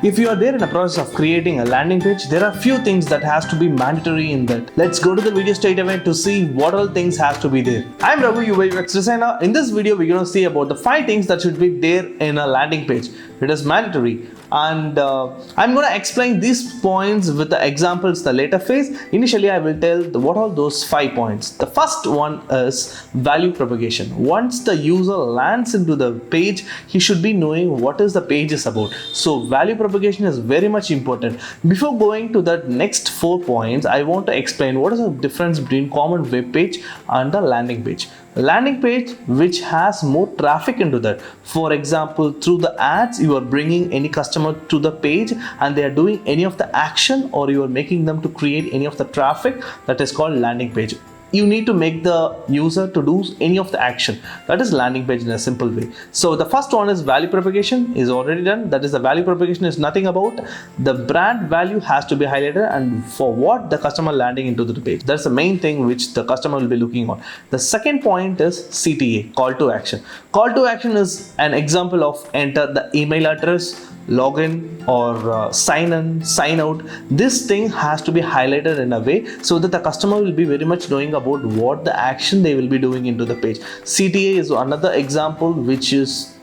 If you are there in a process of creating a landing page, there are few things that has to be mandatory in that. Let's go to the video straight away to see what all things has to be there. I'm Raghu, UX designer. In this video, we're going to see about the 5 things that should be there in a landing page. It is mandatory. And I'm going to explain these points with the examples the later phase. Initially, I will tell what are those 5 points. The first one is value propagation. Once the user lands into the page, he should be knowing what is the page is about. So value propagation is very much important. Before going to the next 4 points, I want to explain what is the difference between common web page and the landing page. Landing page which has more traffic into that. For example, through the ads, you are bringing any customer to the page and they are doing any of the action, or you are making them to create any of the traffic. That is called landing page. You need to make the user to do any of the action. That is landing page in a simple way. So the first one is value propagation is already done. That is, the value propagation is nothing about the brand value has to be highlighted and for what the customer landing into the page. That's the main thing which the customer will be looking on. The second point is CTA, call to action. Call to action is an example of enter the email address, login or sign in, sign out. This thing has to be highlighted in a way so that the customer will be very much knowing about what the action they will be doing into the page. CTA is another example which is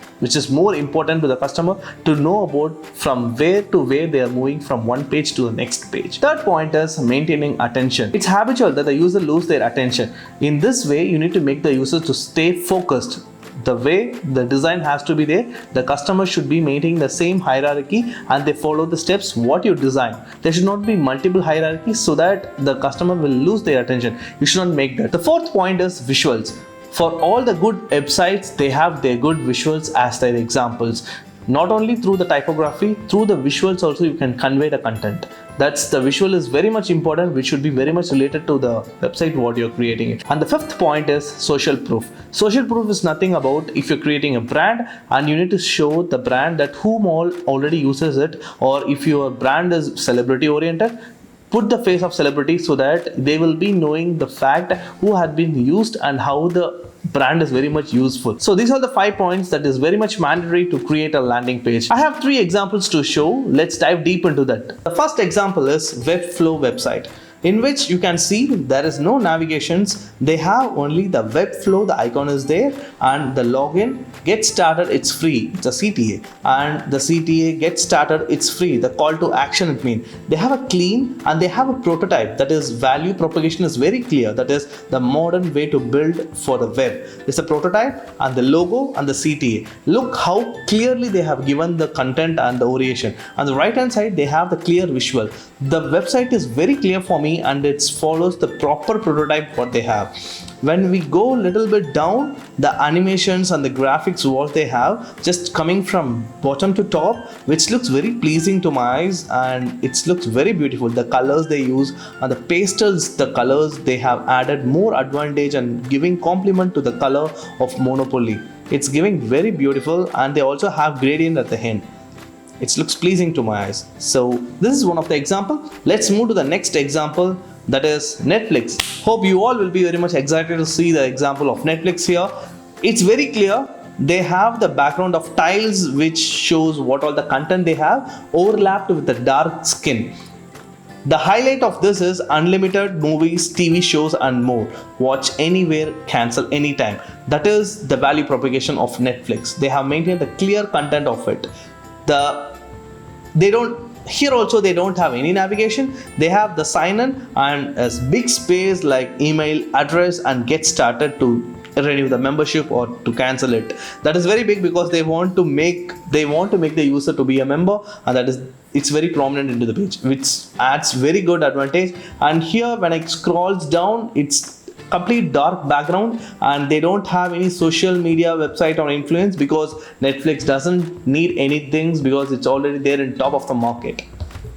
more important to the customer to know about from where to where they are moving from one page to the next page. Third point is maintaining attention. It's habitual that the user lose their attention. In this way, you need to make the user to stay focused. The way the design has to be there, the customer should be maintaining the same hierarchy and they follow the steps what you design. There should not be multiple hierarchies so that the customer will lose their attention. You should not make that. The fourth point is visuals. For all the good websites, they have their good visuals as their examples. Not only through the typography, through the visuals also you can convey the content. That's the visual is very much important, which should be very much related to the website what you're creating it. And the fifth point is social proof. Social proof is nothing about if you're creating a brand and you need to show the brand that whom all already uses it, or if your brand is celebrity oriented, put the face of celebrity so that they will be knowing the fact who had been used and how the brand is very much useful. So these are the 5 points that is very much mandatory to create a landing page. I have 3 examples to show. Let's dive deep into that. The first example is Webflow website, in which you can see there is no navigations. They have only the Webflow, the icon is there, and the login, get started, it's free, it's a CTA, and the CTA get started, it's free. The call to action, it means they have a clean and they have a prototype. That is, value propagation is very clear. That is the modern way to build for the web. It's a prototype and the logo and the CTA. Look how clearly they have given the content and the orientation. On the right hand side, they have the clear visual. The website is very clear for me and it follows the proper prototype what they have. When we go a little bit down, the animations and the graphics what they have, just coming from bottom to top, which looks very pleasing to my eyes and it looks very beautiful. The colors they use and the pastels, the colors they have added more advantage and giving complement to the color of Monopoly. It's giving very beautiful, and they also have gradient at the end. It looks pleasing to my eyes. So this is one of the example. Let's move to the next example, that is Netflix. Hope you all will be very much excited to see the example of Netflix here. It's very clear. They have the background of tiles which shows what all the content they have overlapped with the dark skin. The highlight of this is unlimited movies, TV shows and more. Watch anywhere, cancel anytime. That is the value propagation of Netflix. They have maintained the clear content of it. Here also they don't have any navigation. They have the sign in and a big space like email address and get started to renew the membership or to cancel it. That is very big because they want to make the user to be a member, and it's very prominent into the page, which adds very good advantage. And here when I scrolls down, it's complete dark background and they don't have any social media website or influence because Netflix doesn't need anything because it's already there in top of the market.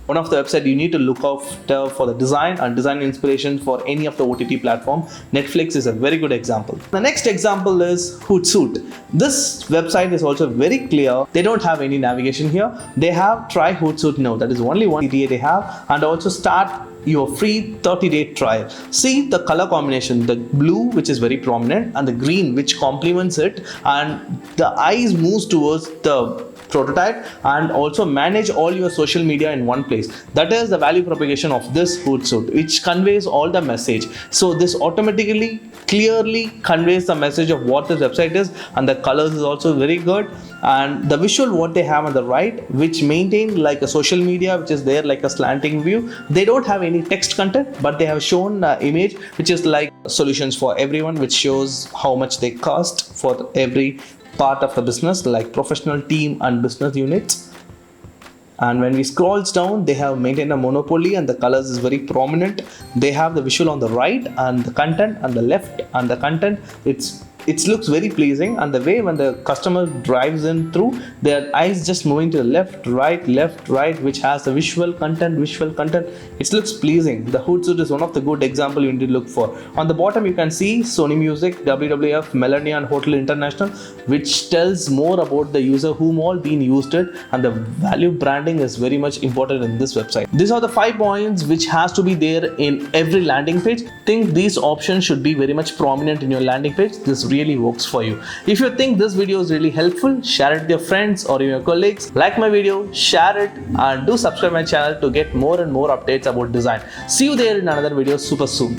One of the website you need to look after for the design and design inspiration for any of the OTT platform. Netflix is a very good example. The next example is Hootsuite. This website is also very clear. They don't have any navigation here. They have try Hootsuite now. That is only one CTA they have, and also start your free 30-day trial. See the color combination, the blue which is very prominent and the green which complements it, and the eyes moves towards the prototype, and also manage all your social media in one place. That is the value propagation of this Hootsuite, which conveys all the message. So this automatically clearly conveys the message of what this website is, and the colors is also very good, and the visual what they have on the right, which maintain like a social media which is there like a slanting view. They don't have any text content, but they have shown image which is like solutions for everyone, which shows how much they cost for every part of the business, like professional, team and business units. And when we scrolls down, they have maintained a monopoly and the colors is very prominent. They have the visual on the right and the content on the left, and the content it looks very pleasing, and the way when the customer drives in through, their eyes just moving to the left right, which has the visual content. It looks pleasing. The Hootsuite is one of the good example you need to look for. On the bottom you can see Sony Music, WWF, Melania and Hotel International, which tells more about the user, whom all been used it, and the value branding is very much important in this website. These are the 5 points which has to be there in every landing page. Think these options should be very much prominent in your landing page. This really works for you. If you think this video is really helpful, share it with your friends or your colleagues. Like my video, share it, and do subscribe my channel to get more and more updates about design. See you there in another video super soon.